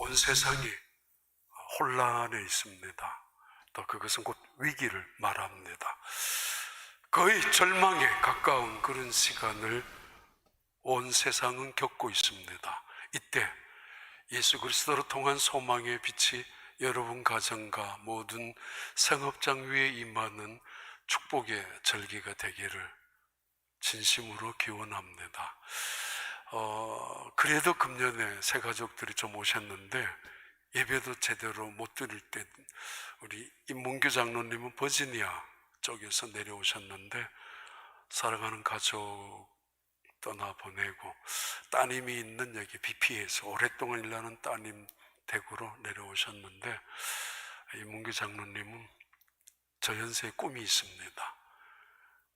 온 세상이 혼란에 있습니다. 또 그것은 곧 위기를 말합니다. 거의 절망에 가까운 그런 시간을 온 세상은 겪고 있습니다. 이때 예수 그리스도로 통한 소망의 빛이 여러분 가정과 모든 생업장 위에 임하는 축복의 절기가 되기를 진심으로 기원합니다. 그래도 금년에 새 가족들이 좀 오셨는데 예배도 제대로 못 드릴 때 우리 임문규 장로님은 버지니아 쪽에서 내려오셨는데 사랑하는 가족 떠나보내고 따님이 있는 여기 BP에서 오랫동안 일하는 따님 댁으로 내려오셨는데 임문규 장로님은 저 연세에 꿈이 있습니다.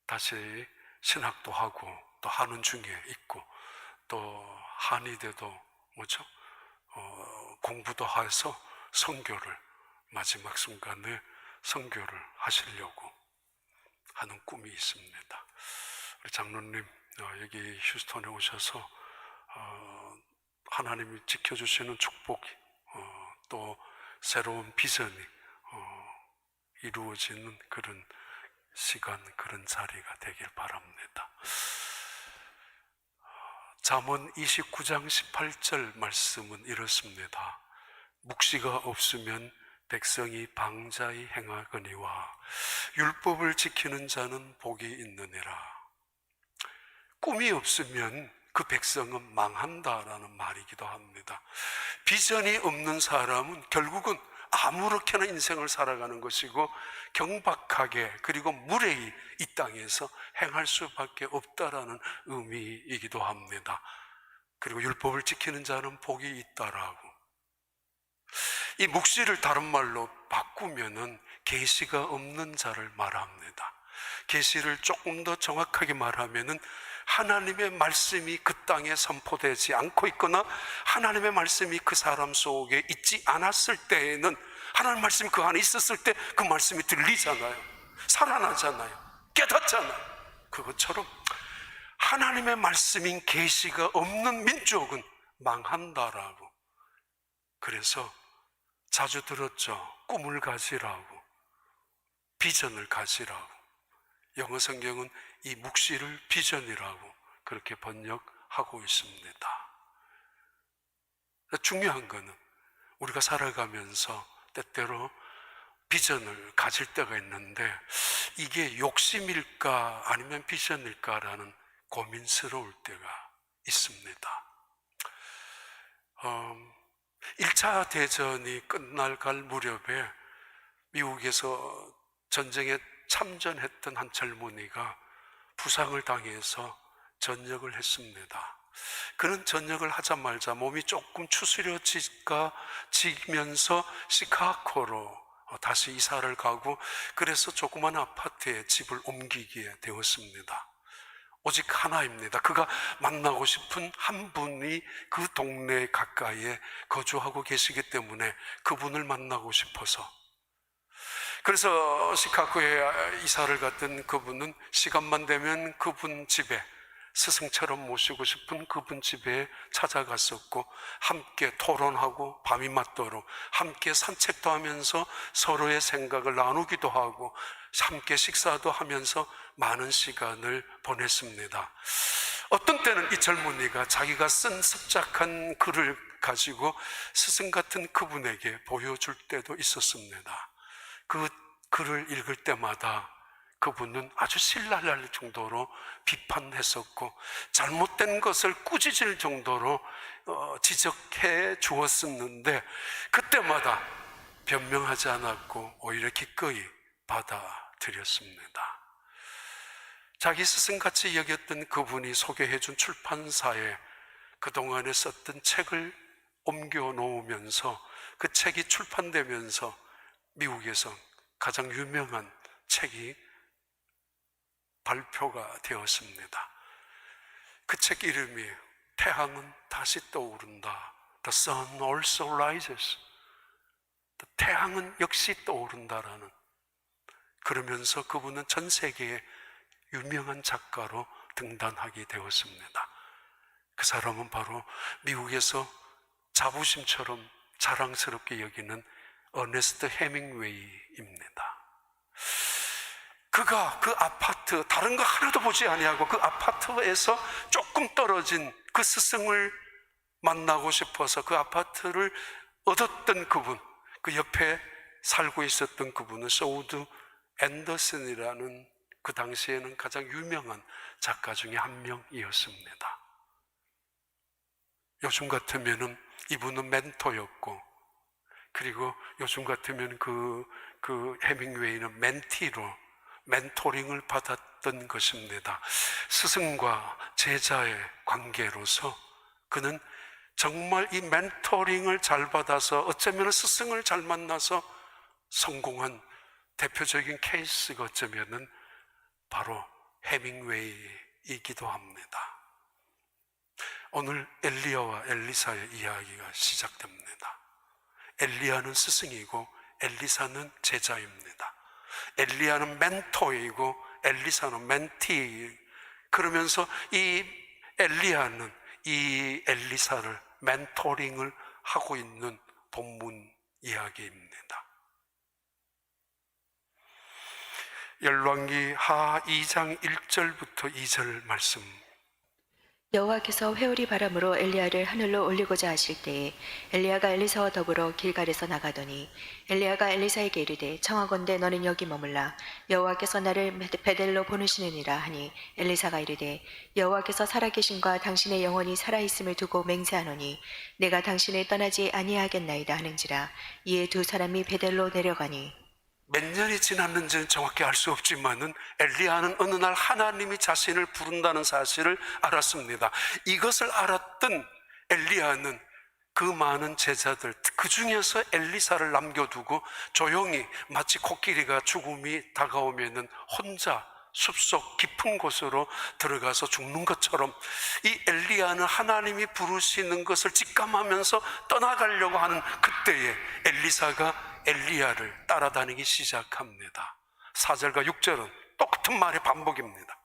다시 신학도 하고 또 하는 중에 있고 또 한의대도 공부도 해서 선교를 마지막 순간에 선교를 하시려고 하는 꿈이 있습니다. 우리 장로님 여기 휴스턴에 오셔서 하나님이 지켜주시는 축복이 또 새로운 비전이 이루어지는 그런 시간, 그런 자리가 되길 바랍니다. 잠언 29장 18절 말씀은 이렇습니다. 묵시가 없으면 백성이 방자히 행하거니와 율법을 지키는 자는 복이 있느니라. 꿈이 없으면 그 백성은 망한다라는 말이기도 합니다. 비전이 없는 사람은 결국은 아무렇게나 인생을 살아가는 것이고 경박하게 그리고 무례히 이 땅에서 행할 수밖에 없다라는 의미이기도 합니다. 그리고 율법을 지키는 자는 복이 있다라고. 이 묵시를 다른 말로 바꾸면은 계시가 없는 자를 말합니다. 계시를 조금 더 정확하게 말하면은 하나님의 말씀이 그 땅에 선포되지 않고 있거나 하나님의 말씀이 그 사람 속에 있지 않았을 때에는 하나님의 말씀이 그 안에 있었을 때 그 말씀이 들리잖아요. 살아나잖아요. 깨닫잖아요. 그것처럼 하나님의 말씀인 계시가 없는 민족은 망한다라고. 그래서 자주 들었죠. 꿈을 가지라고, 비전을 가지라고. 영어 성경은 이 묵시를 비전이라고 그렇게 번역하고 있습니다. 중요한 거는 우리가 살아가면서 때때로 비전을 가질 때가 있는데 이게 욕심일까 아니면 비전일까라는 고민스러울 때가 있습니다. 1차 대전이 끝날 무렵에 미국에서 전쟁에 참전했던 한 젊은이가 부상을 당해서 전역을 했습니다. 그는 전역을 하자마자 몸이 조금 추스려지면서 시카고로 다시 이사를 가고 그래서 조그만 아파트에 집을 옮기게 되었습니다. 오직 하나입니다. 그가 만나고 싶은 한 분이 그 동네 가까이에 거주하고 계시기 때문에 그분을 만나고 싶어서. 그래서 시카고에 이사를 갔던 그분은 시간만 되면 그분 집에 스승처럼 모시고 싶은 그분 집에 찾아갔었고 함께 토론하고 밤이 맞도록 함께 산책도 하면서 서로의 생각을 나누기도 하고 함께 식사도 하면서 많은 시간을 보냈습니다. 어떤 때는 이 젊은이가 자기가 쓴 습작한 글을 가지고 스승 같은 그분에게 보여줄 때도 있었습니다. 그 글을 읽을 때마다 그분은 아주 신랄할 정도로 비판했었고 잘못된 것을 꾸짖을 정도로 지적해 주었었는데 그때마다 변명하지 않았고 오히려 기꺼이 받아들였습니다. 자기 스승같이 여겼던 그분이 소개해 준 출판사에 그동안에 썼던 책을 옮겨 놓으면서 그 책이 출판되면서 미국에서 가장 유명한 책이 발표가 되었습니다. 그 책 이름이 태양은 다시 떠오른다. The sun also rises. 태양은 역시 떠오른다라는. 그러면서 그분은 전 세계의 유명한 작가로 등단하게 되었습니다. 그 사람은 바로 미국에서 자부심처럼 자랑스럽게 여기는 어네스트 헤밍웨이입니다. 그가 그 아파트, 다른 거 하나도 보지 아니하고 그 아파트에서 조금 떨어진 그 스승을 만나고 싶어서 그 아파트를 얻었던 그분, 그 옆에 살고 있었던 그분은 소우드 앤더슨이라는 그 당시에는 가장 유명한 작가 중에 한 명이었습니다. 요즘 같으면은 이분은 멘토였고, 그리고 요즘 같으면 그 헤밍웨이는 멘티로 멘토링을 받았던 것입니다. 스승과 제자의 관계로서 그는 정말 이 멘토링을 잘 받아서 어쩌면 스승을 잘 만나서 성공한 대표적인 케이스가 어쩌면 바로 헤밍웨이이기도 합니다. 오늘 엘리야와 엘리사의 이야기가 시작됩니다. 엘리야는 스승이고 엘리사는 제자입니다. 엘리야는 멘토이고 엘리사는 멘티. 그러면서 이 엘리야는 이 엘리사를 멘토링을 하고 있는 본문 이야기입니다. 열왕기 하 2장 1절부터 2절 말씀. 여호와께서 회오리 바람으로 엘리야를 하늘로 올리고자 하실 때에 엘리야가 엘리사와 더불어 길갈에서 나가더니 엘리야가 엘리사에게 이르되 청하건대 너는 여기 머물라 여호와께서 나를 베델로 보내시느니라 하니 엘리사가 이르되 여호와께서 살아계신과 당신의 영혼이 살아있음을 두고 맹세하노니 내가 당신을 떠나지 아니하겠나이다 하는지라. 이에 두 사람이 베델로 내려가니 몇 년이 지났는지는 정확히 알 수 없지만은 엘리야는 어느 날 하나님이 자신을 부른다는 사실을 알았습니다. 이것을 알았던 엘리야는 그 많은 제자들, 그 중에서 엘리사를 남겨두고 조용히 마치 코끼리가 죽음이 다가오면은 혼자 숲속 깊은 곳으로 들어가서 죽는 것처럼 이 엘리야는 하나님이 부르시는 것을 직감하면서 떠나가려고 하는 그때에 엘리사가 엘리야를 따라다니기 시작합니다. 4절과 6절은 똑같은 말의 반복입니다.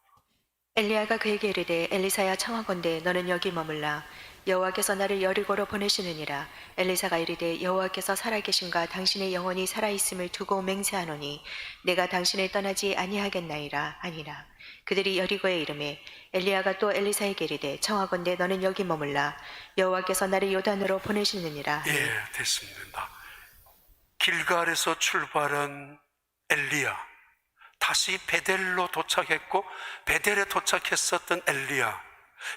엘리야가 그에게 이르되 엘리사야 청하건대 너는 여기 머물라 여호와께서 나를 여리고로 보내시느니라. 엘리사가 이르되 여호와께서 살아계신가 당신의 영혼이 살아있음을 두고 맹세하노니 내가 당신을 떠나지 아니하겠나이라 하니라. 그들이 여리고에 이르매 엘리야가 또 엘리사에게 이르되 청하건대 너는 여기 머물라 여호와께서 나를 요단으로 보내시느니라 하니. 예, 됐습니다. 길갈에서 출발한 엘리야, 다시 베델로 도착했고 베델에 도착했었던 엘리야,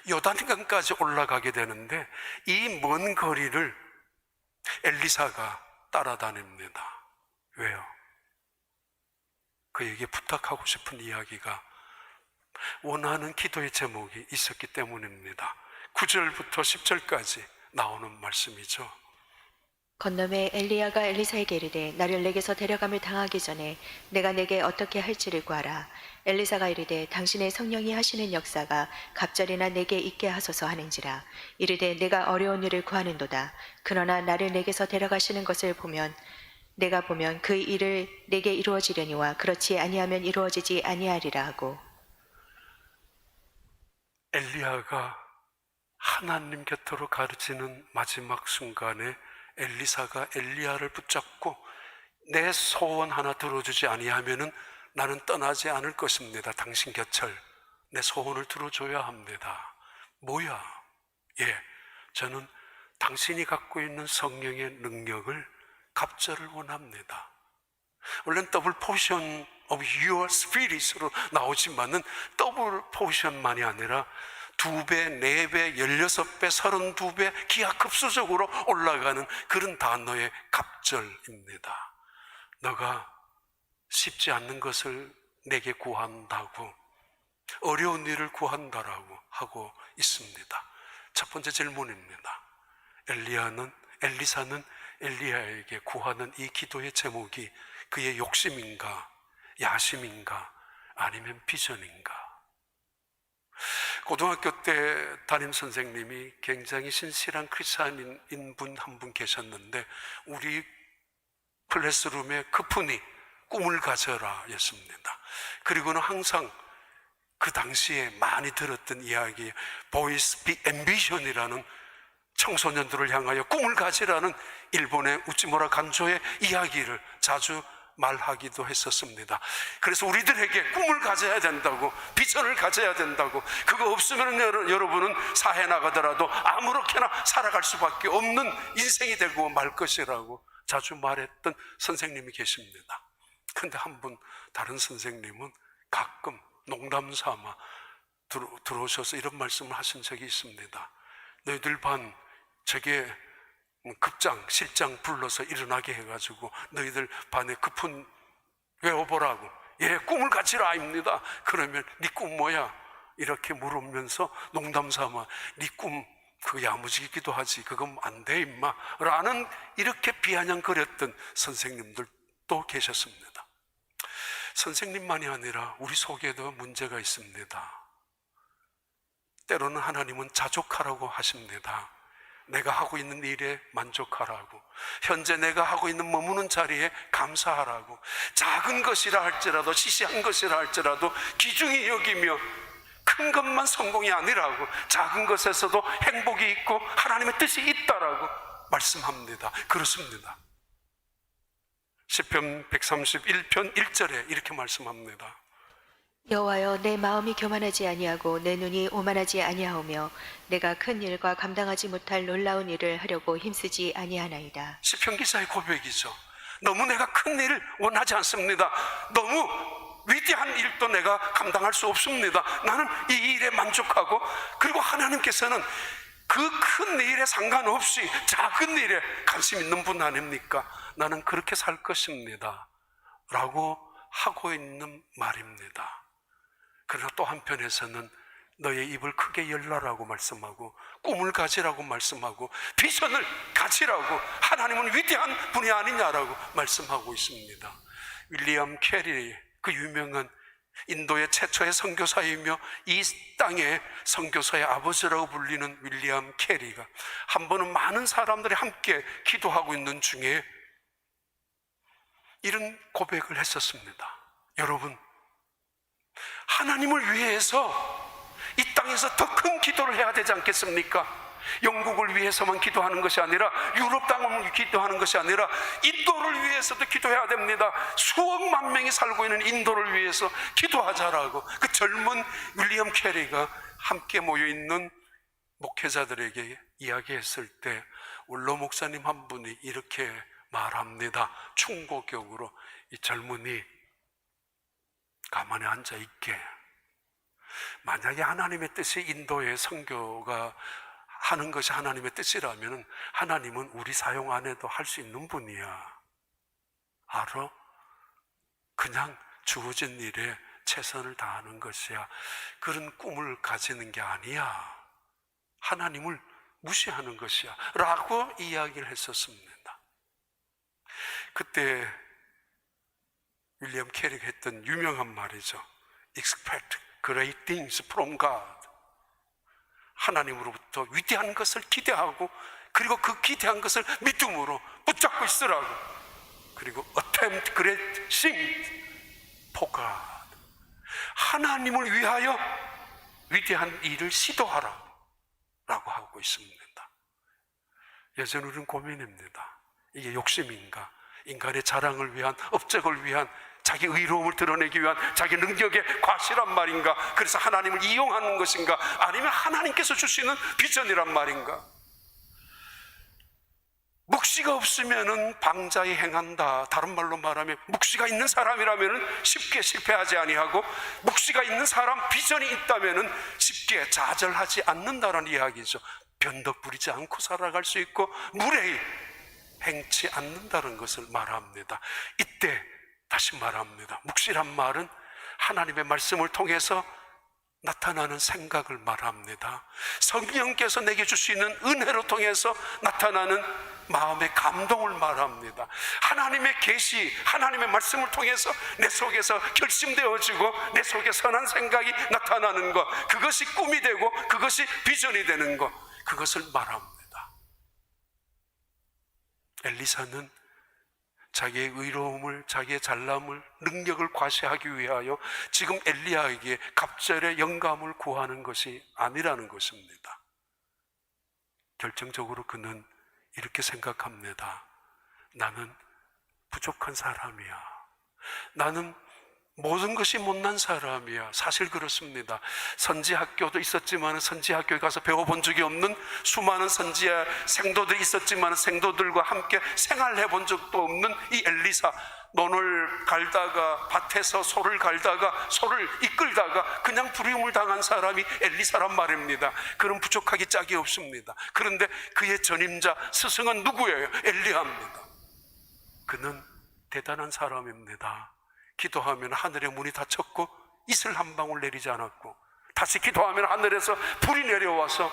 요단강까지 올라가게 되는데 이 먼 거리를 엘리사가 따라다닙니다. 왜요? 그에게 부탁하고 싶은 이야기가, 원하는 기도의 제목이 있었기 때문입니다. 9절부터 10절까지 나오는 말씀이죠. 건너매 엘리야가 엘리사에게 이르되 나를 내게서 데려감을 당하기 전에 내가 내게 어떻게 할지를 구하라. 엘리사가 이르되 당신의 성령이 하시는 역사가 갑절이나 내게 있게 하소서 하는지라. 이르되 내가 어려운 일을 구하는도다. 그러나 나를 내게서 데려가시는 것을 보면 내가 보면 그 일을 내게 이루어지려니와 그렇지 아니하면 이루어지지 아니하리라 하고. 엘리야가 하나님 곁으로 가르치는 마지막 순간에 엘리사가 엘리야를 붙잡고 내 소원 하나 들어주지 아니하면은 나는 떠나지 않을 것입니다. 당신 곁을 내 소원을 들어줘야 합니다. 뭐야? 예, 저는 당신이 갖고 있는 성령의 능력을 갑절을 원합니다. 원래는 더블 포션 of your spirit으로 나오지만은 더블 포션만이 아니라 2배, 4배, 16배, 32배 기하급수적으로 올라가는 그런 단어의 갑절입니다. 너가 쉽지 않는 것을 내게 구한다고, 어려운 일을 구한다라고 하고 있습니다. 첫 번째 질문입니다. 엘리사는 엘리야에게 구하는 이 기도의 제목이 그의 욕심인가, 야심인가, 아니면 비전인가? 고등학교 때 담임 선생님이 굉장히 신실한 크리스찬인 분 한 분 계셨는데 우리 클래스룸의 크푸니 꿈을 가져라 였습니다. 그리고는 항상 그 당시에 많이 들었던 이야기, 보이스 빅 앰비션이라는 청소년들을 향하여 꿈을 가지라는 일본의 우찌무라 간조의 이야기를 자주 말하기도 했었습니다. 그래서 우리들에게 꿈을 가져야 된다고, 비전을 가져야 된다고, 그거 없으면 여러분은 사회 나가더라도 아무렇게나 살아갈 수밖에 없는 인생이 되고 말 것이라고 자주 말했던 선생님이 계십니다. 근데 한 분 다른 선생님은 가끔 농담 삼아 들어오셔서 이런 말씀을 하신 적이 있습니다. 너희들 반 저게 급장, 실장 불러서 일어나게 해가지고 너희들 반에 급훈 외워보라고. 예, 꿈을 가지라 아닙니다. 그러면 네 꿈 뭐야? 이렇게 물으면서 농담 삼아 네 꿈 그거 야무지기도 하지, 그건 안 돼 임마 라는 이렇게 비아냥거렸던 선생님들도 계셨습니다. 선생님만이 아니라 우리 속에도 문제가 있습니다. 때로는 하나님은 자족하라고 하십니다. 내가 하고 있는 일에 만족하라고, 현재 내가 하고 있는 머무는 자리에 감사하라고, 작은 것이라 할지라도, 시시한 것이라 할지라도 귀중히 여기며 큰 것만 성공이 아니라고, 작은 것에서도 행복이 있고 하나님의 뜻이 있다라고 말씀합니다. 그렇습니다. 시편 131편 1절에 이렇게 말씀합니다. 여호와여, 내 마음이 교만하지 아니하고 내 눈이 오만하지 아니하오며 내가 큰 일과 감당하지 못할 놀라운 일을 하려고 힘쓰지 아니하나이다. 시편 기사의 고백이죠. 너무 내가 큰 일을 원하지 않습니다. 너무 위대한 일도 내가 감당할 수 없습니다. 나는 이 일에 만족하고, 그리고 하나님께서는 그 큰 일에 상관없이 작은 일에 관심 있는 분 아닙니까? 나는 그렇게 살 것입니다 라고 하고 있는 말입니다. 그러나 또 한편에서는 너의 입을 크게 열라라고 말씀하고, 꿈을 가지라고 말씀하고, 비전을 가지라고, 하나님은 위대한 분이 아니냐라고 말씀하고 있습니다. 윌리엄 캐리, 그 유명한 인도의 최초의 선교사이며 이 땅의 선교사의 아버지라고 불리는 윌리엄 캐리가 한 번은 많은 사람들이 함께 기도하고 있는 중에 이런 고백을 했었습니다. 여러분, 하나님을 위해서 이 땅에서 더 큰 기도를 해야 되지 않겠습니까? 영국을 위해서만 기도하는 것이 아니라, 유럽 땅을 기도하는 것이 아니라 인도를 위해서도 기도해야 됩니다. 수억만 명이 살고 있는 인도를 위해서 기도하자라고 그 젊은 윌리엄 캐리가 함께 모여있는 목회자들에게 이야기했을 때 원로 목사님 한 분이 이렇게 말합니다. 충고격으로, 이 젊은이 가만히 앉아있게. 만약에 하나님의 뜻이 인도의 선교가 하는 것이 하나님의 뜻이라면 하나님은 우리 사용 안 해도 할 수 있는 분이야. 알아? 그냥 주어진 일에 최선을 다하는 것이야. 그런 꿈을 가지는 게 아니야. 하나님을 무시하는 것이야 라고 이야기를 했었습니다. 그때 윌리엄 캐리가 했던 유명한 말이죠. Expect great things from God. 하나님으로부터 위대한 것을 기대하고, 그리고 그 기대한 것을 믿음으로 붙잡고 있으라고. 그리고 attempt great things for God. 하나님을 위하여 위대한 일을 시도하라 라고 하고 있습니다. 예전 우리는 고민입니다. 이게 욕심인가? 인간의 자랑을 위한, 업적을 위한, 자기 의로움을 드러내기 위한 자기 능력의 과시란 말인가? 그래서 하나님을 이용하는 것인가? 아니면 하나님께서 주시는 비전이란 말인가? 묵시가 없으면은 방자에 행한다. 다른 말로 말하면 묵시가 있는 사람이라면은 쉽게 실패하지 아니하고, 묵시가 있는 사람, 비전이 있다면은 쉽게 좌절하지 않는다는 이야기죠. 변덕 부리지 않고 살아갈 수 있고 무례히 행치 않는다는 것을 말합니다. 이때 다시 말합니다. 묵시란 말은 하나님의 말씀을 통해서 나타나는 생각을 말합니다. 성령께서 내게 주시는 은혜로 통해서 나타나는 마음의 감동을 말합니다. 하나님의 계시, 하나님의 말씀을 통해서 내 속에서 결심되어지고 내 속에 선한 생각이 나타나는 것, 그것이 꿈이 되고 그것이 비전이 되는 것, 그것을 말합니다. 엘리사는 자기의 의로움을, 자기의 잘남을, 능력을 과시하기 위하여 지금 엘리야에게 갑절의 영감을 구하는 것이 아니라는 것입니다. 결정적으로 그는 이렇게 생각합니다. 나는 부족한 사람이야. 나는 모든 것이 못난 사람이야. 사실 그렇습니다. 선지학교도 있었지만 선지학교에 가서 배워본 적이 없는 수많은 선지자 생도들이 있었지만 생도들과 함께 생활해 본 적도 없는 이 엘리사, 논을 갈다가 밭에서 소를 갈다가 소를 이끌다가 그냥 부림을 당한 사람이 엘리사란 말입니다. 그런 부족하기 짝이 없습니다. 그런데 그의 전임자 스승은 누구예요? 엘리야입니다. 그는 대단한 사람입니다. 기도하면 하늘의 문이 닫혔고 이슬 한 방울 내리지 않았고, 다시 기도하면 하늘에서 불이 내려와서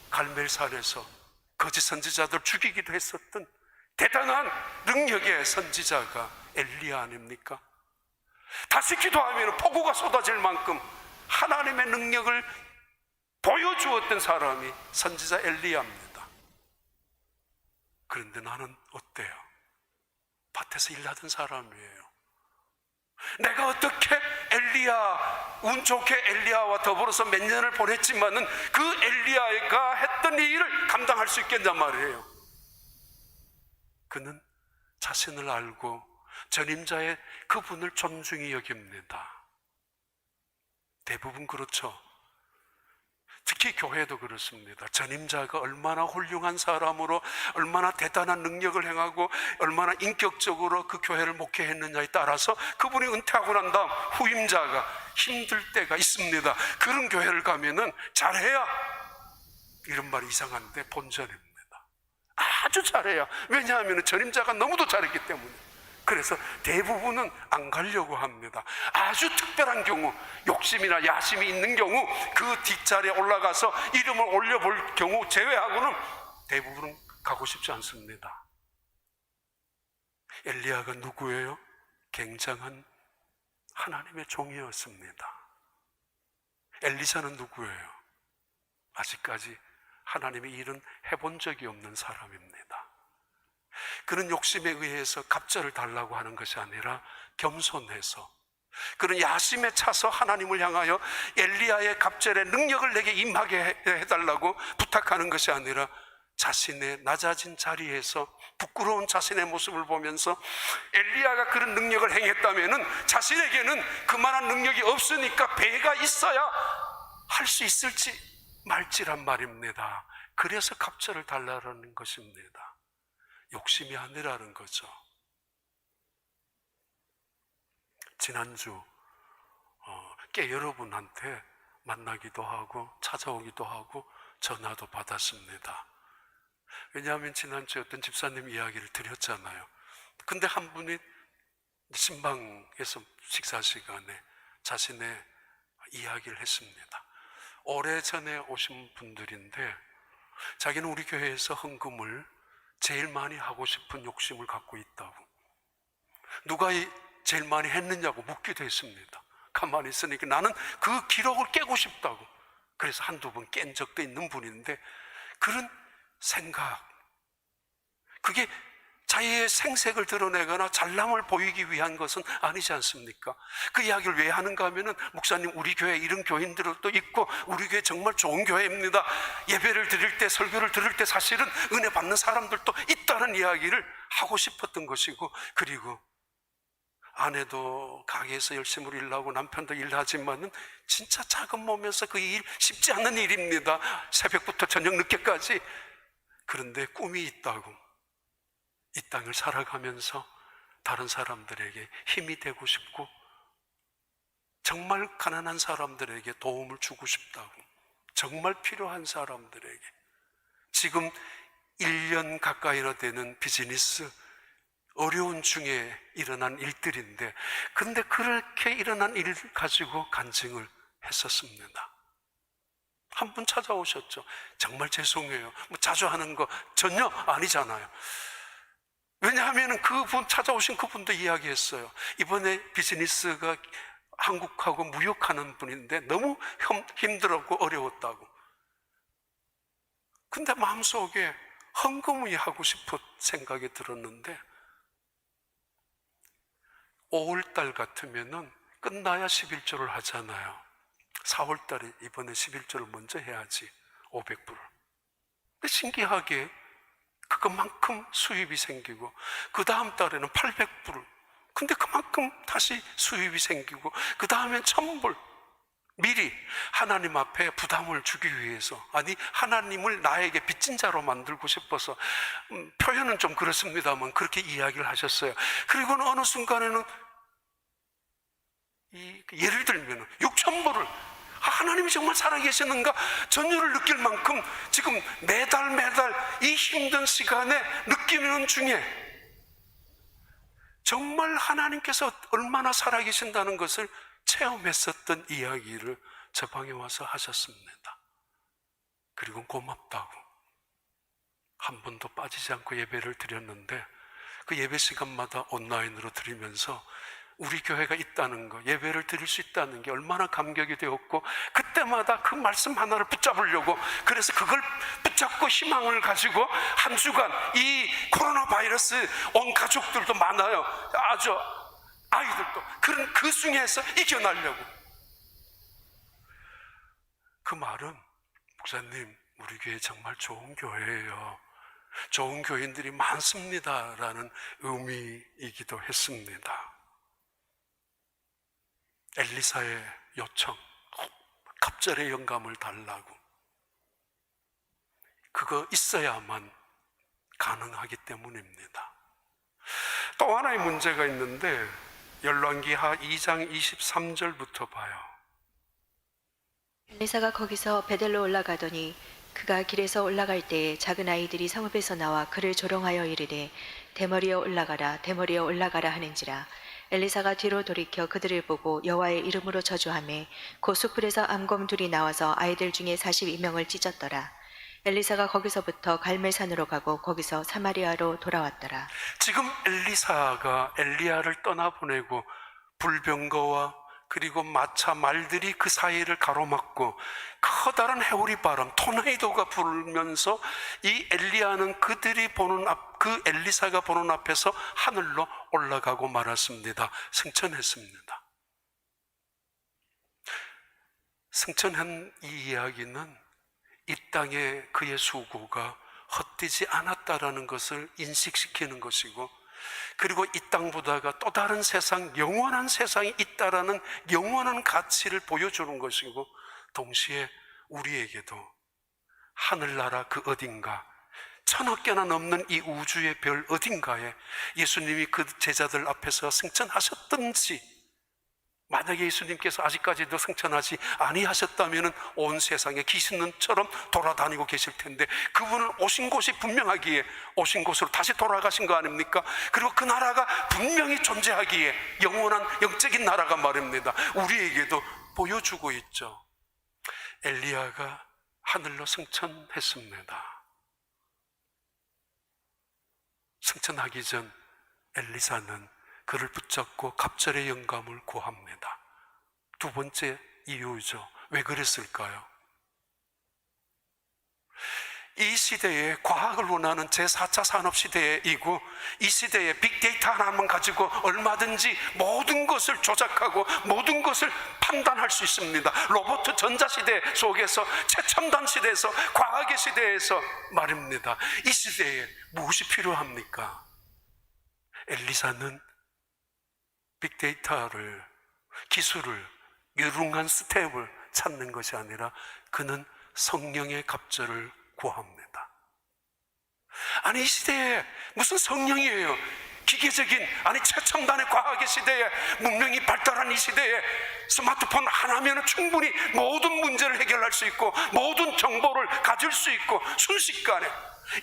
갈멜산에서 거짓 선지자들 죽이기도 했었던 대단한 능력의 선지자가 엘리야 아닙니까? 다시 기도하면 폭우가 쏟아질 만큼 하나님의 능력을 보여주었던 사람이 선지자 엘리야입니다. 그런데 나는 어때요? 밭에서 일하던 사람이에요. 내가 어떻게 운 좋게 엘리야와 더불어서 몇 년을 보냈지만은 그 엘리야가 했던 이 일을 감당할 수 있겠냔 말이에요. 그는 자신을 알고 전임자의 그분을 존중히 여깁니다. 대부분 그렇죠. 특히 교회도 그렇습니다. 전임자가 얼마나 훌륭한 사람으로 얼마나 대단한 능력을 행하고 얼마나 인격적으로 그 교회를 목회했느냐에 따라서 그분이 은퇴하고 난 다음 후임자가 힘들 때가 있습니다. 그런 교회를 가면은 잘해야, 이런 말이 이상한데 본전입니다. 아주 잘해야. 왜냐하면 전임자가 너무도 잘했기 때문에. 그래서 대부분은 안 가려고 합니다. 아주 특별한 경우, 욕심이나 야심이 있는 경우 그 뒷자리에 올라가서 이름을 올려볼 경우 제외하고는 대부분은 가고 싶지 않습니다. 엘리야가 누구예요? 굉장한 하나님의 종이었습니다. 엘리사는 누구예요? 아직까지 하나님의 일은 해본 적이 없는 사람입니다. 그는 욕심에 의해서 갑절을 달라고 하는 것이 아니라 겸손해서, 그런 야심에 차서 하나님을 향하여 엘리야의 갑절의 능력을 내게 임하게 해달라고 부탁하는 것이 아니라 자신의 낮아진 자리에서 부끄러운 자신의 모습을 보면서 엘리야가 그런 능력을 행했다면 자신에게는 그만한 능력이 없으니까 배가 있어야 할 수 있을지 말지란 말입니다. 그래서 갑절을 달라는 것입니다. 욕심이 아니라는 거죠. 지난주 꽤 여러분한테 만나기도 하고 찾아오기도 하고 전화도 받았습니다. 왜냐하면 지난주에 어떤 집사님 이야기를 드렸잖아요. 근데 한 분이 신방에서 식사 시간에 자신의 이야기를 했습니다. 오래전에 오신 분들인데 자기는 우리 교회에서 헌금을 제일 많이 하고 싶은 욕심을 갖고 있다고. 누가 제일 많이 했느냐고 묻기도 했습니다. 가만히 있으니까 나는 그 기록을 깨고 싶다고. 그래서 한두 번 깬 적도 있는 분인데, 그런 생각, 그게 자기의 생색을 드러내거나 잘남을 보이기 위한 것은 아니지 않습니까? 그 이야기를 왜 하는가 하면은, 목사님 우리 교회 이런 교인들도 있고 우리 교회 정말 좋은 교회입니다. 예배를 드릴 때, 설교를 들을 때 사실은 은혜 받는 사람들도 있다는 이야기를 하고 싶었던 것이고, 그리고 아내도 가게에서 열심히 일하고 남편도 일하지만은 진짜 작은 몸에서 그 일 쉽지 않은 일입니다. 새벽부터 저녁 늦게까지. 그런데 꿈이 있다고. 이 땅을 살아가면서 다른 사람들에게 힘이 되고 싶고 정말 가난한 사람들에게 도움을 주고 싶다고. 정말 필요한 사람들에게. 지금 1년 가까이나 되는 비즈니스, 어려운 중에 일어난 일들인데, 근데 그렇게 일어난 일을 가지고 간증을 했었습니다. 한 분 찾아오셨죠. 정말 죄송해요. 뭐 자주 하는 거 전혀 아니잖아요. 왜냐하면 그분 찾아오신 그분도 이야기했어요. 이번에 비즈니스가 한국하고 무역하는 분인데 너무 힘들었고 어려웠다고. 근데 마음속에 헌금이 하고 싶은 생각이 들었는데 5월달 같으면은 끝나야 11조를 하잖아요. 4월달에 이번에 11조를 먼저 해야지. 500불을. 근데 신기하게 그것만큼 수입이 생기고 그 다음 달에는 800불, 근데 그만큼 다시 수입이 생기고 그 다음엔 1000불. 미리 하나님 앞에 부담을 주기 위해서, 아니 하나님을 나에게 빚진 자로 만들고 싶어서, 표현은 좀 그렇습니다만 그렇게 이야기를 하셨어요. 그리고는 어느 순간에는 예를 들면 6000불을 하나님이 정말 살아계시는가 전율을 느낄 만큼 지금 매달 이 힘든 시간에 느끼는 중에 정말 하나님께서 얼마나 살아계신다는 것을 체험했었던 이야기를 저 방에 와서 하셨습니다. 그리고 고맙다고 한 번도 빠지지 않고 예배를 드렸는데, 그 예배 시간마다 온라인으로 드리면서 우리 교회가 있다는 거, 예배를 드릴 수 있다는 게 얼마나 감격이 되었고, 그때마다 그 말씀 하나를 붙잡으려고, 그래서 그걸 붙잡고 희망을 가지고 한 주간, 이 코로나 바이러스 온 가족들도 많아요. 아주 아이들도 그런 그 중에서 이겨내려고. 그 말은, 목사님 우리 교회 정말 좋은 교회예요, 좋은 교인들이 많습니다라는 의미이기도 했습니다. 엘리사의 요청, 갑절의 영감을 달라고, 그거 있어야만 가능하기 때문입니다. 또 하나의 문제가 있는데, 열왕기하 2장 23절부터 봐요. 엘리사가 거기서 베델로 올라가더니 그가 길에서 올라갈 때에 작은 아이들이 성읍에서 나와 그를 조롱하여 이르되 대머리여 올라가라 대머리여 올라가라 하는지라. 엘리사가 뒤로 돌이켜 그들을 보고 여호와의 이름으로 저주하매 곧 숯불에서 암곰 둘이 나와서 아이들 중에 42명을 찢었더라. 엘리사가 거기서부터 갈멜산으로 가고 거기서 사마리아로 돌아왔더라. 지금 엘리사가 엘리야를 떠나보내고 불병거와 그리고 마차 말들이 그 사이를 가로막고 커다란 해오리 바람, 토네이도가 불면서 이 엘리야는 그들이 보는 그 엘리사가 보는 앞에서 하늘로 올라가고 말았습니다. 승천했습니다. 승천한 이 이야기는 이 땅에 그의 수고가 헛되지 않았다라는 것을 인식시키는 것이고, 그리고 이 땅보다가 또 다른 세상, 영원한 세상이 있다라는 영원한 가치를 보여주는 것이고, 동시에 우리에게도 하늘나라 그 어딘가, 1000억 개나 넘는 이 우주의 별 어딘가에 예수님이 그 제자들 앞에서 승천하셨든지, 만약에 예수님께서 아직까지도 승천하지 아니하셨다면 온 세상에 귀신처럼 돌아다니고 계실 텐데, 그분은 오신 곳이 분명하기에 오신 곳으로 다시 돌아가신 거 아닙니까? 그리고 그 나라가 분명히 존재하기에, 영원한 영적인 나라가 말입니다, 우리에게도 보여주고 있죠. 엘리야가 하늘로 승천했습니다. 승천하기 전 엘리사는 그를 붙잡고 갑절의 영감을 구합니다. 두 번째 이유죠. 왜 그랬을까요? 이 시대에 과학을 원하는 제4차 산업시대이고, 이 시대에 빅데이터 하나만 가지고 얼마든지 모든 것을 조작하고 모든 것을 판단할 수 있습니다. 로봇 전자시대 속에서, 최첨단 시대에서, 과학의 시대에서 말입니다. 이 시대에 무엇이 필요합니까? 엘리사는 빅데이터를, 기술을, 유능한 스텝을 찾는 것이 아니라 그는 성령의 갑절을 구합니다. 아니 이 시대에 무슨 성령이에요? 기계적인, 아니 최첨단의 과학의 시대에, 문명이 발달한 이 시대에 스마트폰 하나면 충분히 모든 문제를 해결할 수 있고 모든 정보를 가질 수 있고, 순식간에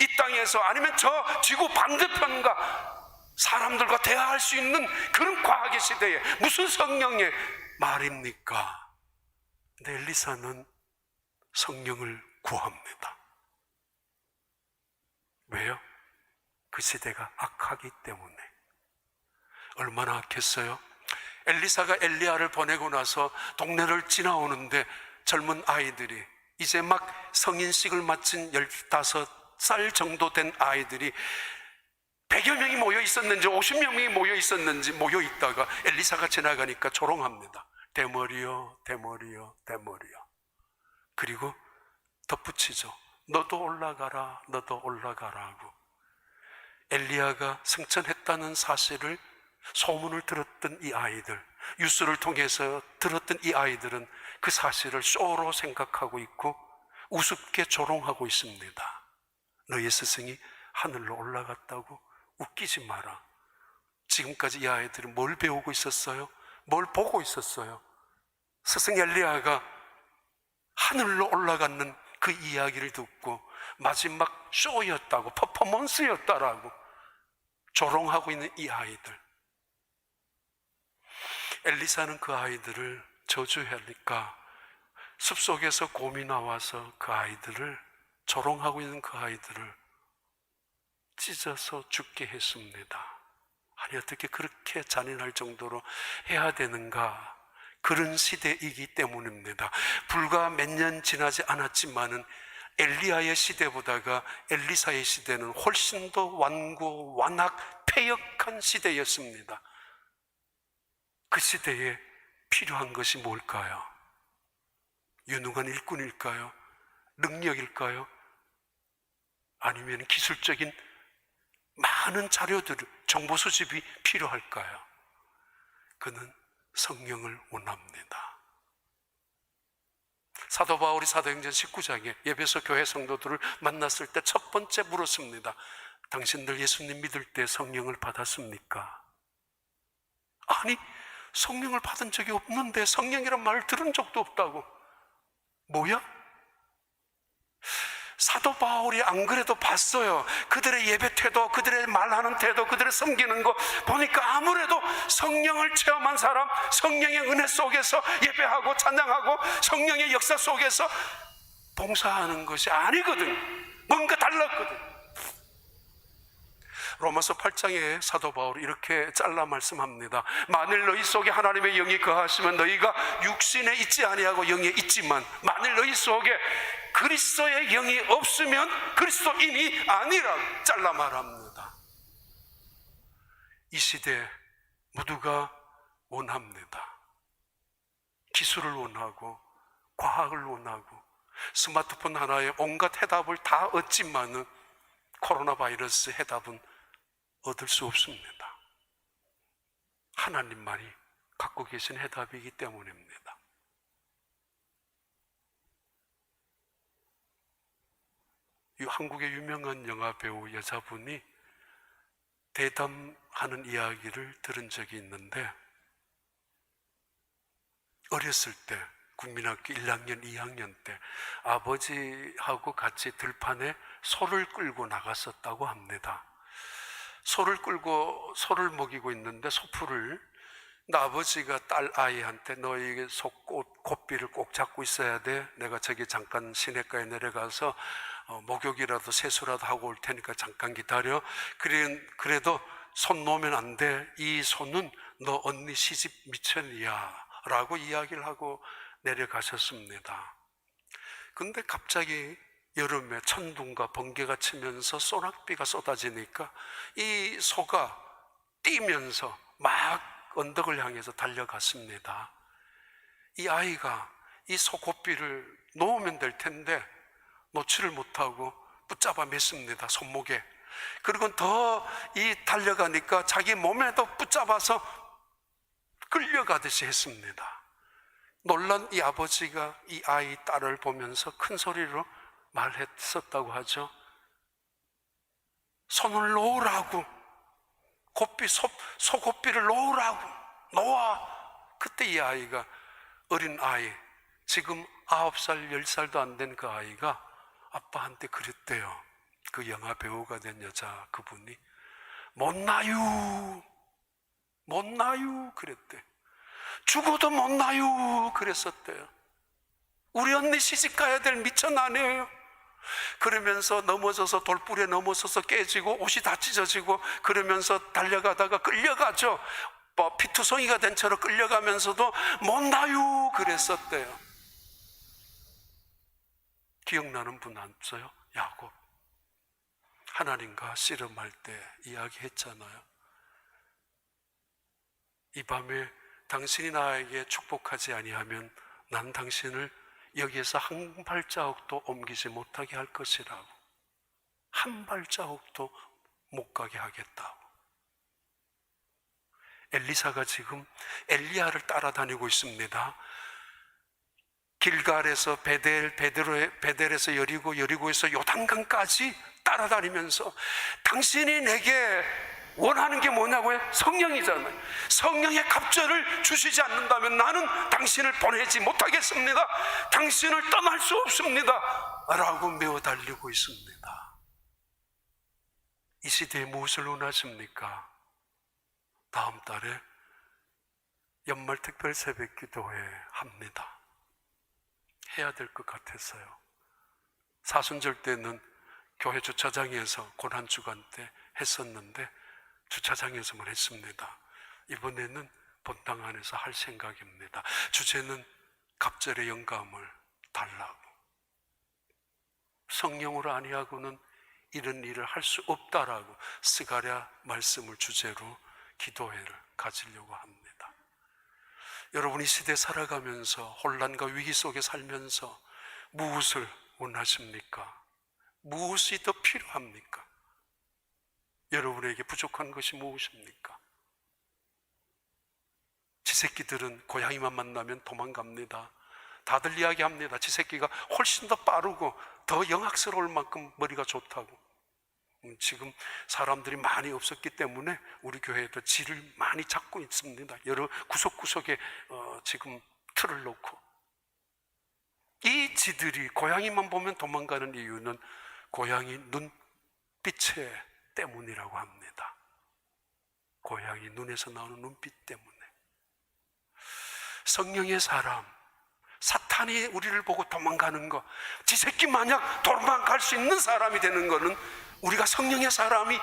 이 땅에서 아니면 저 지구 반대편과 사람들과 대화할 수 있는 그런 과학의 시대에 무슨 성령의 말입니까? 근데 엘리사는 성령을 구합니다. 왜요? 그 시대가 악하기 때문에. 얼마나 악했어요? 엘리사가 엘리야를 보내고 나서 동네를 지나오는데 젊은 아이들이, 이제 막 성인식을 마친 15살 정도 된 아이들이 100여 명이 모여 있었는지 50명이 모여 있었는지 모여 있다가 엘리사가 지나가니까 조롱합니다. 대머리요 대머리요 대머리요. 그리고 덧붙이죠. 너도 올라가라, 너도 올라가라고. 엘리야가 승천했다는 사실을, 소문을 들었던 이 아이들, 뉴스를 통해서 들었던 이 아이들은 그 사실을 쇼로 생각하고 있고 우습게 조롱하고 있습니다. 너의 스승이 하늘로 올라갔다고? 웃기지 마라. 지금까지 이 아이들은 뭘 배우고 있었어요? 뭘 보고 있었어요? 스승 엘리야가 하늘로 올라가는 그 이야기를 듣고 마지막 쇼였다고, 퍼포먼스였다라고 조롱하고 있는 이 아이들. 엘리사는 그 아이들을 저주하니까 숲속에서 곰이 나와서 그 아이들을, 조롱하고 있는 그 아이들을 찢어서 죽게 했습니다. 아니, 어떻게 그렇게 잔인할 정도로 해야 되는가? 그런 시대이기 때문입니다. 불과 몇 년 지나지 않았지만은 엘리야의 시대보다가 엘리사의 시대는 훨씬 더 완고 완악 패역한 시대였습니다. 그 시대에 필요한 것이 뭘까요? 유능한 일꾼일까요? 능력일까요? 아니면 기술적인 많은 자료들, 정보 수집이 필요할까요? 그는 성령을 원합니다. 사도 바울이 사도행전 19장에 에베소 교회 성도들을 만났을 때 첫 번째 물었습니다. 당신들 예수님 믿을 때 성령을 받았습니까? 아니, 성령을 받은 적이 없는데, 성령이란 말을 들은 적도 없다고. 뭐야? 사도 바울이 안 그래도 봤어요. 그들의 예배 태도, 그들의 말하는 태도, 그들의 섬기는 거 보니까 아무래도 성령을 체험한 사람, 성령의 은혜 속에서 예배하고 찬양하고 성령의 역사 속에서 봉사하는 것이 아니거든. 뭔가 달랐거든. 로마서 8장에 사도 바울이 이렇게 잘라 말씀합니다. 만일 너희 속에 하나님의 영이 거하시면 너희가 육신에 있지 아니하고 영에 있지만, 만일 너희 속에 그리스도의 영이 없으면 그리스도인이 아니라 잘라 말합니다. 이 시대 모두가 원합니다. 기술을 원하고 과학을 원하고 스마트폰 하나에 온갖 해답을 다 얻지만은 코로나 바이러스 해답은 얻을 수 없습니다. 하나님만이 갖고 계신 해답이기 때문입니다. 이 한국의 유명한 영화 배우 여자분이 대담하는 이야기를 들은 적이 있는데, 어렸을 때 국민학교 1학년, 2학년 때 아버지하고 같이 들판에 소를 끌고 나갔었다고 합니다. 소를 끌고 소를 먹이고 있는데 소풀을, 근데 아버지가 딸 아이한테 너 이게 고삐를 꼭 잡고 있어야 돼. 내가 저기 잠깐 시냇가에 내려가서 목욕이라도 세수라도 하고 올 테니까 잠깐 기다려. 그래도 손 놓으면 안 돼. 이 손은 너 언니 시집 미천이야 라고 이야기를 하고 내려가셨습니다. 근데 갑자기 여름에 천둥과 번개가 치면서 소낙비가 쏟아지니까 이 소가 뛰면서 막 언덕을 향해서 달려갔습니다. 이 아이가 이 소 고삐를 놓으면 될 텐데 놓지를 못하고 붙잡아 맸습니다, 손목에. 그리고 더 이 달려가니까 자기 몸에도 붙잡아서 끌려가듯이 했습니다. 놀란 이 아버지가 이 아이 딸을 보면서 큰 소리로 말했었다고 하죠. 손을 놓으라고, 소고삐를 놓으라고, 놓아. 그때 이 아이가, 어린 아이, 지금 9살, 10살도 안 된 그 아이가 아빠한테 그랬대요. 그 영화 배우가 된 여자 그분이 못 나유 그랬대. 죽어도 못 나유 그랬었대요. 우리 언니 시집 가야 될 미천 아내예요. 그러면서 넘어져서 돌불에 넘어져서 깨지고 옷이 다 찢어지고 그러면서 달려가다가 끌려가죠. 피투성이가 된 채로 끌려가면서도 못 나유 그랬었대요. 기억나는 분 없어요? 야곱. 하나님과 씨름할 때 이야기했잖아요. 이 밤에 당신이 나에게 축복하지 아니하면 난 당신을 여기에서 한 발자국도 옮기지 못하게 할 것이라고, 한 발자국도 못 가게 하겠다고. 엘리사가 지금 엘리야를 따라다니고 있습니다. 길갈에서 베델에서 여리고, 여리고에서 요단강까지 따라다니면서 당신이 내게 원하는 게 뭐냐고요? 성령이잖아요. 성령의 갑절을 주시지 않는다면 나는 당신을 보내지 못하겠습니다. 당신을 떠날 수 없습니다 라고 메어 달리고 있습니다. 이 시대에 무엇을 원하십니까? 다음 달에 연말 특별 새벽 기도회 합니다. 해야 될 것 같았어요. 사순절 때는 교회 주차장에서 고난주간 때 했었는데 주차장에서만 했습니다. 이번에는 본당 안에서 할 생각입니다. 주제는 갑절의 영감을 달라고. 성령으로 아니하고는 이런 일을 할 수 없다라고 스가랴 말씀을 주제로 기도회를 가지려고 합니다. 여러분, 이 시대 살아가면서 혼란과 위기 속에 살면서 무엇을 원하십니까? 무엇이 더 필요합니까? 여러분에게 부족한 것이 무엇입니까? 지새끼들은 고양이만 만나면 도망갑니다. 다들 이야기합니다. 지새끼가 훨씬 더 빠르고 더 영악스러울 만큼 머리가 좋다고. 지금 사람들이 많이 없었기 때문에 우리 교회도 지를 많이 잡고 있습니다. 여러 구석구석에 지금 틀을 놓고. 이 지들이 고양이만 보면 도망가는 이유는 고양이 눈빛에 때문이라고 합니다. 고양이 눈에서 나오는 눈빛 때문에. 성령의 사람, 사탄이 우리를 보고 도망가는 거, 지새끼 마냥 도망갈 수 있는 사람이 되는 거는 우리가 성령의 사람이,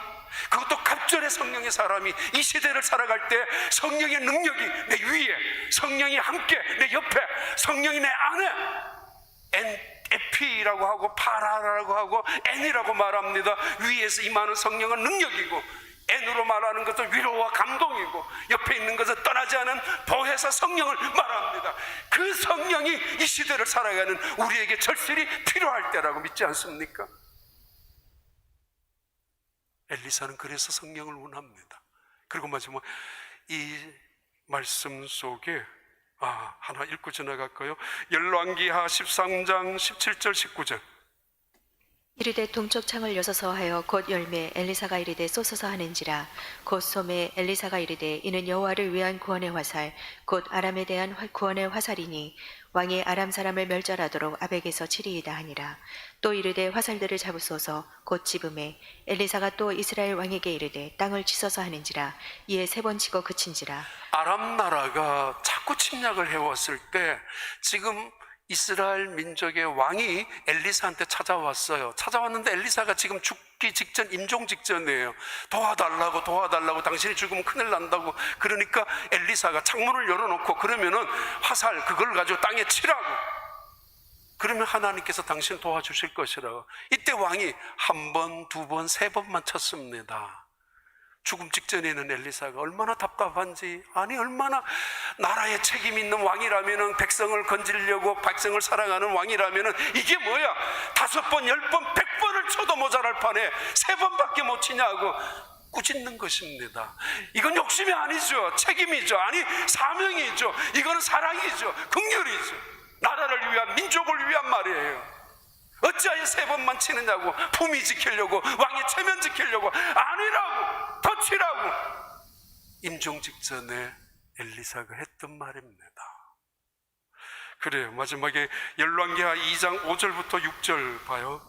그것도 갑절의 성령의 사람이 이 시대를 살아갈 때 성령의 능력이 내 위에, 성령이 함께 내 옆에, 성령이 내 안에, 에피라고 하고 파라라고 하고 N이라고 말합니다. 위에서 임하는 성령은 능력이고, N으로 말하는 것은 위로와 감동이고, 옆에 있는 것은 떠나지 않은 보혜사 성령을 말합니다. 그 성령이 이 시대를 살아가는 우리에게 절실히 필요할 때라고 믿지 않습니까? 엘리사는 그래서 성령을 원합니다. 그리고 마지막 이 말씀 속에 하나 읽고 지나갈까요? 열왕기하 13장 17절 19절. 이르되 동쪽 창을 여서서 하여 곧 열매 엘리사가 이르되 쏘소서 하는지라. 곧 소매 엘리사가 이르되 이는 여호와를 위한 구원의 화살 곧 아람에 대한 구원의 화살이니 왕이 아람 사람을 멸절하도록 아벡에서 치리이다 하니라. 또 이르되 화살들을 잡으소서 곧 집음에 엘리사가 또 이스라엘 왕에게 이르되 땅을 치소서 하는지라. 이에 3번 치고 그친지라. 아람 나라가 자꾸 침략을 해왔을 때 지금 이스라엘 민족의 왕이 엘리사한테 찾아왔어요. 찾아왔는데 엘리사가 지금 죽기 직전, 임종 직전이에요. 도와달라고, 당신이 죽으면 큰일 난다고. 그러니까 엘리사가 창문을 열어놓고 그러면은 화살 그걸 가지고 땅에 치라고. 그러면 하나님께서 당신 도와주실 것이라고. 이때 왕이 1번, 2번, 3번만 쳤습니다. 죽음 직전에는 엘리사가 얼마나 답답한지, 아니 얼마나 나라에 책임 있는 왕이라면은 백성을 건지려고 백성을 사랑하는 왕이라면은 이게 뭐야, 5번, 10번, 100번을 쳐도 모자랄 판에 3번밖에 못 치냐고 꾸짖는 것입니다. 이건 욕심이 아니죠. 책임이죠. 아니 사명이죠. 이거는 사랑이죠. 긍휼이죠. 나라를 위한, 민족을 위한 말이에요. 어찌하여 3번만 치느냐고. 품위 지키려고, 왕의 체면 지키려고. 아니라고, 더 치라고. 임종 직전에 엘리사가 했던 말입니다. 그래요. 마지막에 열왕기하 2장 5절부터 6절 봐요.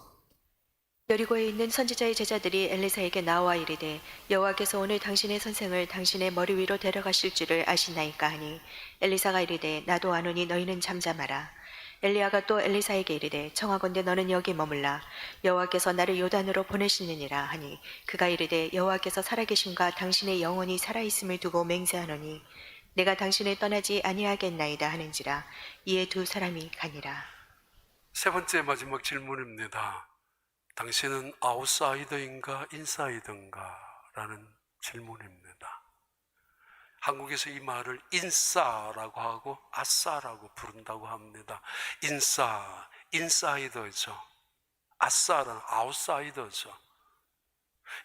여리고에 있는 선지자의 제자들이 엘리사에게 나와 이르되 여호와께서 오늘 당신의 선생을 당신의 머리 위로 데려가실 줄을 아시나이까 하니 엘리사가 이르되 나도 아노니 너희는 잠잠하라. 엘리야가 또 엘리사에게 이르되 청하건대 너는 여기 머물라. 여호와께서 나를 요단으로 보내시느니라 하니 그가 이르되 여호와께서 살아계심과 당신의 영혼이 살아있음을 두고 맹세하노니 내가 당신을 떠나지 아니하겠나이다 하는지라. 이에 2 사람이 가니라. 3번째 마지막 질문입니다. 당신은 아웃사이더인가 인사이더인가? 라는 질문입니다. 한국에서 이 말을 인싸라고 하고 아싸라고 부른다고 합니다. 인싸, 인사이더죠. 아싸라는 아웃사이더죠.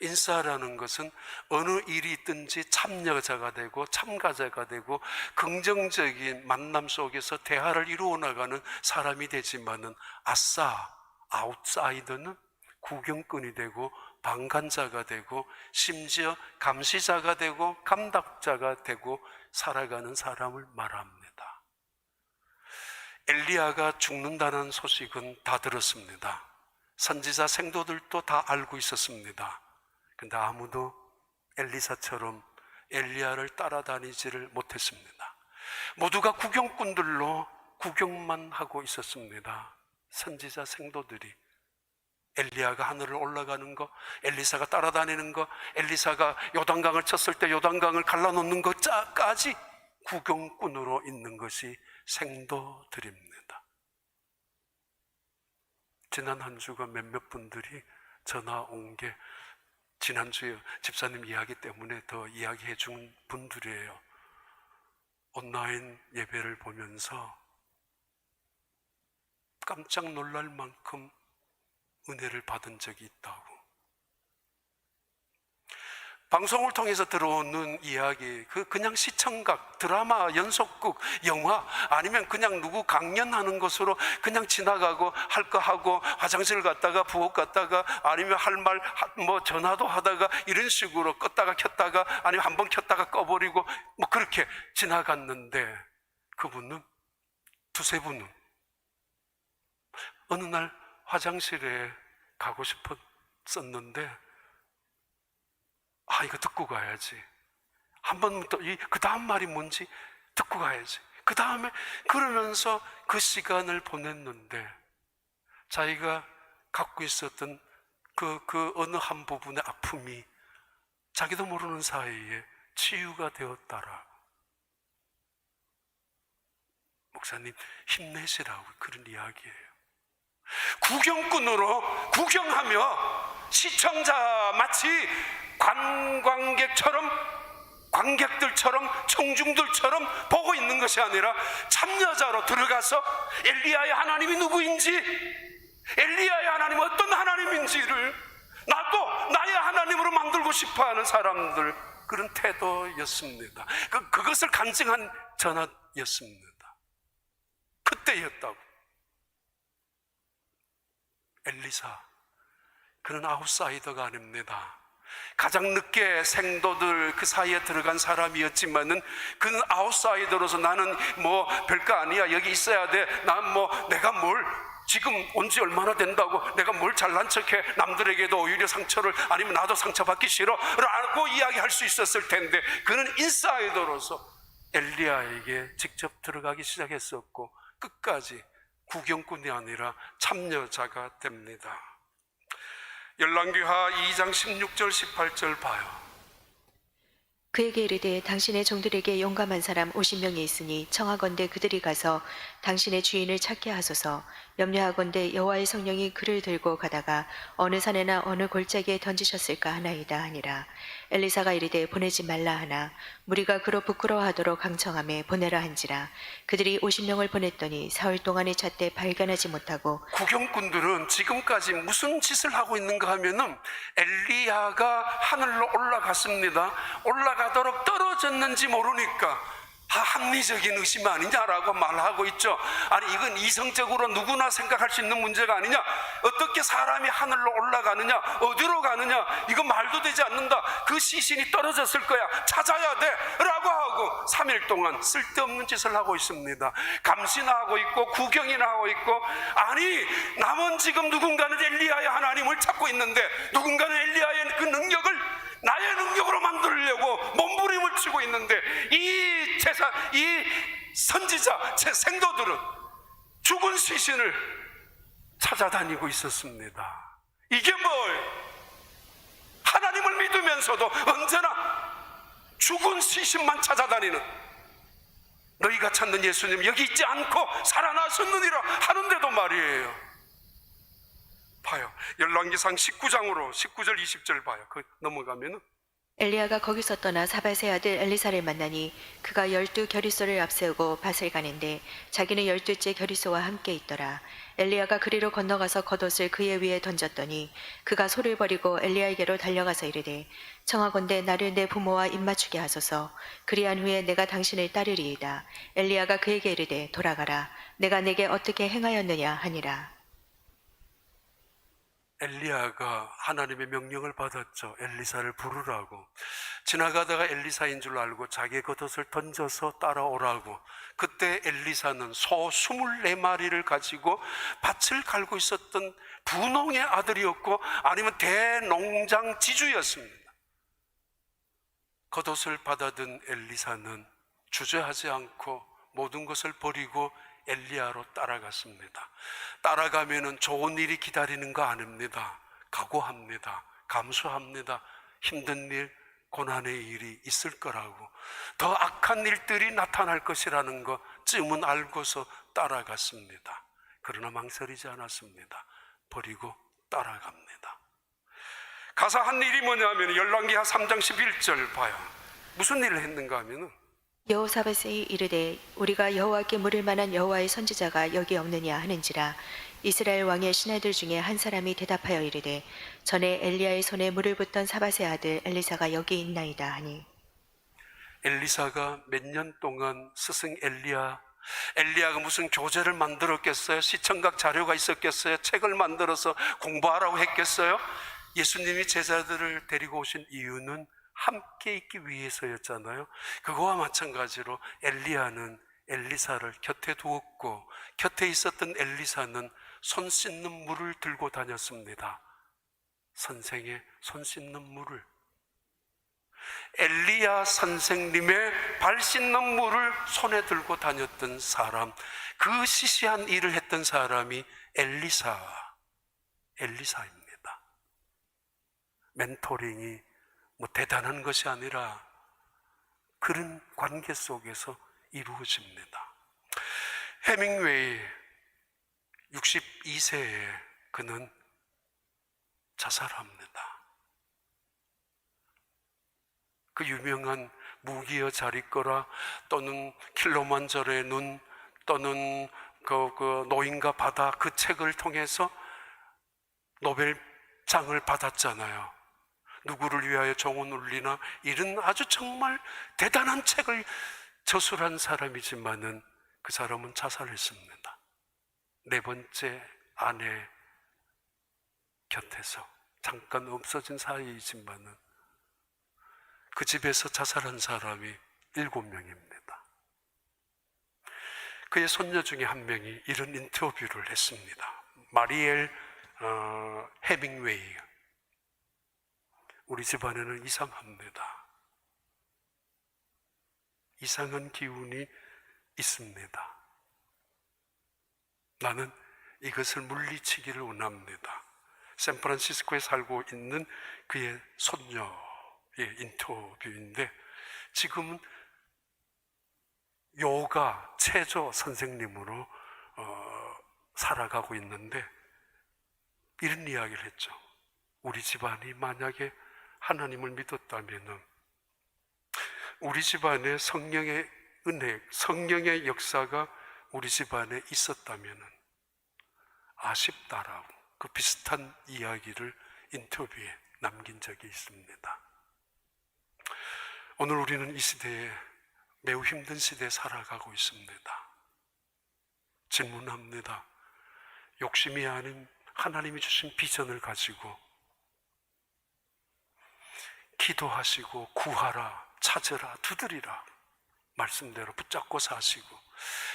인싸라는 것은 어느 일이 있든지 참여자가 되고 참가자가 되고 긍정적인 만남 속에서 대화를 이루어 나가는 사람이 되지만은 아싸, 아웃사이더는 구경꾼이 되고 방관자가 되고 심지어 감시자가 되고 감닥자가 되고 살아가는 사람을 말합니다. 엘리야가 죽는다는 소식은 다 들었습니다. 선지자 생도들도 다 알고 있었습니다. 근데 아무도 엘리사처럼 엘리야를 따라다니지를 못했습니다. 모두가 구경꾼들로 구경만 하고 있었습니다. 선지자 생도들이 엘리야가 하늘을 올라가는 거, 엘리사가 따라다니는 거, 엘리사가 요단강을 쳤을 때 요단강을 갈라놓는 것까지 구경꾼으로 있는 것이 생도들입니다. 지난 한 주가 몇몇 분들이 전화 온 게 지난주에 집사님 이야기 때문에 더 이야기해 준 분들이에요. 온라인 예배를 보면서 깜짝 놀랄 만큼 은혜를 받은 적이 있다고. 방송을 통해서 들어오는 이야기, 그냥 시청각, 드라마, 연속극, 영화, 아니면 그냥 누구 강연하는 것으로 그냥 지나가고 할 거 하고 화장실 갔다가 부엌 갔다가 아니면 할 말 뭐 전화도 하다가 이런 식으로 껐다가 켰다가 아니면 한번 켰다가 꺼버리고 뭐 그렇게 지나갔는데 그분은 두세 분은 어느 날 화장실에 가고 싶었었는데 이거 듣고 가야지. 한 번 더, 그 다음 말이 뭔지 듣고 가야지. 그 다음에, 그러면서 그 시간을 보냈는데, 자기가 갖고 있었던 그 어느 한 부분의 아픔이 자기도 모르는 사이에 치유가 되었다라. 목사님, 힘내시라고 그런 이야기예요. 구경꾼으로 구경하며 시청자 마치 관광객처럼 관객들처럼 청중들처럼 보고 있는 것이 아니라 참여자로 들어가서 엘리야의 하나님이 누구인지 엘리야의 하나님은 어떤 하나님인지를 나도 나의 하나님으로 만들고 싶어하는 사람들 그런 태도였습니다. 그것을 간증한 전화였습니다. 그때였다고. 엘리사 그는 아웃사이더가 아닙니다. 가장 늦게 생도들 그 사이에 들어간 사람이었지만은 그는 아웃사이더로서 나는 뭐 별거 아니야 여기 있어야 돼 난 뭐 내가 뭘 지금 온 지 얼마나 된다고 내가 뭘 잘난 척해 남들에게도 오히려 상처를 아니면 나도 상처받기 싫어 라고 이야기할 수 있었을 텐데 그는 인사이더로서 엘리야에게 직접 들어가기 시작했었고 끝까지 구경꾼이 아니라 참여자가 됩니다. 열왕기하 2장 16절 18절 봐요. 그에게 이르되 당신의 종들에게 용감한 사람 50명이 있으니 청하건대 그들이 가서 당신의 주인을 찾게 하소서. 염려하건대 여호와의 성령이 그를 들고 가다가 어느 산에나 어느 골짜기에 던지셨을까 하나이다 하니라. 엘리사가 이르되 보내지 말라 하나 무리가 그로 부끄러워하도록 강청하며 보내라 한지라. 그들이 50명을 보냈더니 사흘 동안에 찾되 발견하지 못하고 구경꾼들은 지금까지 무슨 짓을 하고 있는가 하면은 엘리야가 하늘로 올라갔습니다. 올라가도록 떨어졌는지 모르니까 합리적인 의심 아니냐라고 말하고 있죠. 아니 이건 이성적으로 누구나 생각할 수 있는 문제가 아니냐. 어떻게 사람이 하늘로 올라가느냐 어디로 가느냐 이거 말도 되지 않는다. 그 시신이 떨어졌을 거야 찾아야 돼 라고 하고 3일 동안 쓸데없는 짓을 하고 있습니다. 감시나 하고 있고 구경이나 하고 있고 아니 남은 지금 누군가는 엘리야의 하나님을 찾고 있는데 누군가는 엘리야의 그 능력을 나의 능력으로 만들려고 몸부림을 치고 있는데 이 선지자, 제 생도들은 죽은 시신을 찾아다니고 있었습니다. 이게 뭘? 하나님을 믿으면서도 언제나 죽은 시신만 찾아다니는 너희가 찾는 예수님 여기 있지 않고 살아나셨느니라 하는데도 말이에요. 봐요. 열왕기상 19장으로 19절 20절 봐요. 넘어가면은 엘리야가 거기서 떠나 사밧의 아들 엘리사를 만나니 그가 12 겨리소를 앞세우고 밭을 가는데 자기는 12째 겨리소와 함께 있더라. 엘리야가 그리로 건너가서 겉옷을 그의 위에 던졌더니 그가 소를 버리고 엘리야에게로 달려가서 이르되 청하건대 나를 내 부모와 입맞추게 하소서. 그리한 후에 내가 당신을 따르리이다. 엘리야가 그에게 이르되 돌아가라. 내가 내게 어떻게 행하였느냐 하니라. 엘리야가 하나님의 명령을 받았죠. 엘리사를 부르라고. 지나가다가 엘리사인 줄 알고 자기의 겉옷을 던져서 따라오라고. 그때 엘리사는 소 24마리를 가지고 밭을 갈고 있었던 분홍의 아들이었고 아니면 대농장 지주였습니다. 겉옷을 받아든 엘리사는 주저하지 않고 모든 것을 버리고 엘리야로 따라갔습니다. 따라가면은 좋은 일이 기다리는 거 아닙니다. 각오합니다. 감수합니다. 힘든 일, 고난의 일이 있을 거라고, 더 악한 일들이 나타날 것이라는 것쯤은 알고서 따라갔습니다. 그러나 망설이지 않았습니다. 버리고 따라갑니다. 가서 한 일이 뭐냐면 열왕기하 3장 11절 봐요. 무슨 일을 했는가 하면은 여호사밧이 이르되 우리가 여호와께 물을 만한 여호와의 선지자가 여기 없느냐 하는지라. 이스라엘 왕의 신하들 중에 한 사람이 대답하여 이르되 전에 엘리야의 손에 물을 붓던 사밧의 아들 엘리사가 여기 있나이다 하니, 엘리사가 몇 년 동안 스승 엘리야가 무슨 교재를 만들었겠어요? 시청각 자료가 있었겠어요? 책을 만들어서 공부하라고 했겠어요? 예수님이 제자들을 데리고 오신 이유는 함께 있기 위해서였잖아요. 그거와 마찬가지로 엘리야는 엘리사를 곁에 두었고 곁에 있었던 엘리사는 손 씻는 물을 들고 다녔습니다. 선생의 손 씻는 물을, 엘리야 선생님의 발 씻는 물을 손에 들고 다녔던 사람, 그 시시한 일을 했던 사람이 엘리사입니다. 멘토링이 뭐 대단한 것이 아니라 그런 관계 속에서 이루어집니다. 해밍웨이 62세에 그는 자살합니다. 그 유명한 무기여 자리거라 또는 킬로만저로의 눈 또는 그 노인과 바다, 그 책을 통해서 노벨장을 받았잖아요. 누구를 위하여 종은 울리나, 이런 아주 정말 대단한 책을 저술한 사람이지만은 그 사람은 자살했습니다. 네 번째 아내 곁에서 잠깐 없어진 사이이지만은 그 집에서 자살한 사람이 7명입니다. 그의 손녀 중에 한 명이 이런 인터뷰를 했습니다. 마리엘 해밍웨이, 우리 집안에는 이상합니다. 이상한 기운이 있습니다. 나는 이것을 물리치기를 원합니다. 샌프란시스코에 살고 있는 그의 손녀의 인터뷰인데, 지금은 요가 체조 선생님으로 살아가고 있는데 이런 이야기를 했죠. 우리 집안이 만약에 하나님을 믿었다면, 우리 집안에 성령의 은혜, 성령의 역사가 우리 집안에 있었다면 아쉽다라고 그 비슷한 이야기를 인터뷰에 남긴 적이 있습니다. 오늘 우리는 이 시대에 매우 힘든 시대에 살아가고 있습니다. 질문합니다. 욕심이 아닌 하나님이 주신 비전을 가지고 기도하시고 구하라, 찾으라, 두드리라 말씀대로 붙잡고 사시고,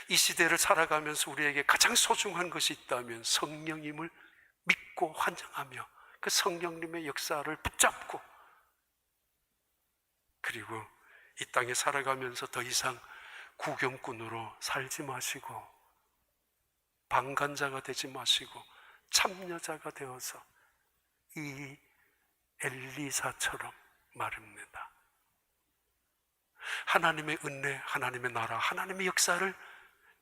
이 시대를 살아가면서 우리에게 가장 소중한 것이 있다면 성령님을 믿고 환영하며 그 성령님의 역사를 붙잡고, 그리고 이 땅에 살아가면서 더 이상 구경꾼으로 살지 마시고 방관자가 되지 마시고 참여자가 되어서 이 엘리사처럼 말입니다. 하나님의 은혜, 하나님의 나라, 하나님의 역사를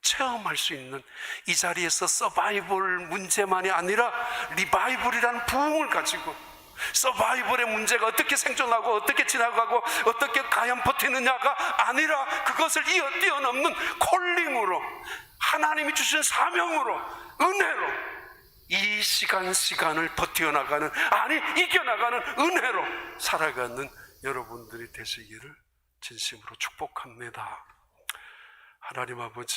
체험할 수 있는 이 자리에서 서바이벌 문제만이 아니라 리바이벌이라는 부흥을 가지고 서바이벌의 문제가 어떻게 생존하고 어떻게 지나가고 어떻게 과연 버티느냐가 아니라 그것을 뛰어넘는 콜링으로, 하나님이 주신 사명으로, 은혜로 이 시간을 버텨나가는, 아니 이겨나가는 은혜로 살아가는 여러분들이 되시기를 진심으로 축복합니다. 하나님 아버지,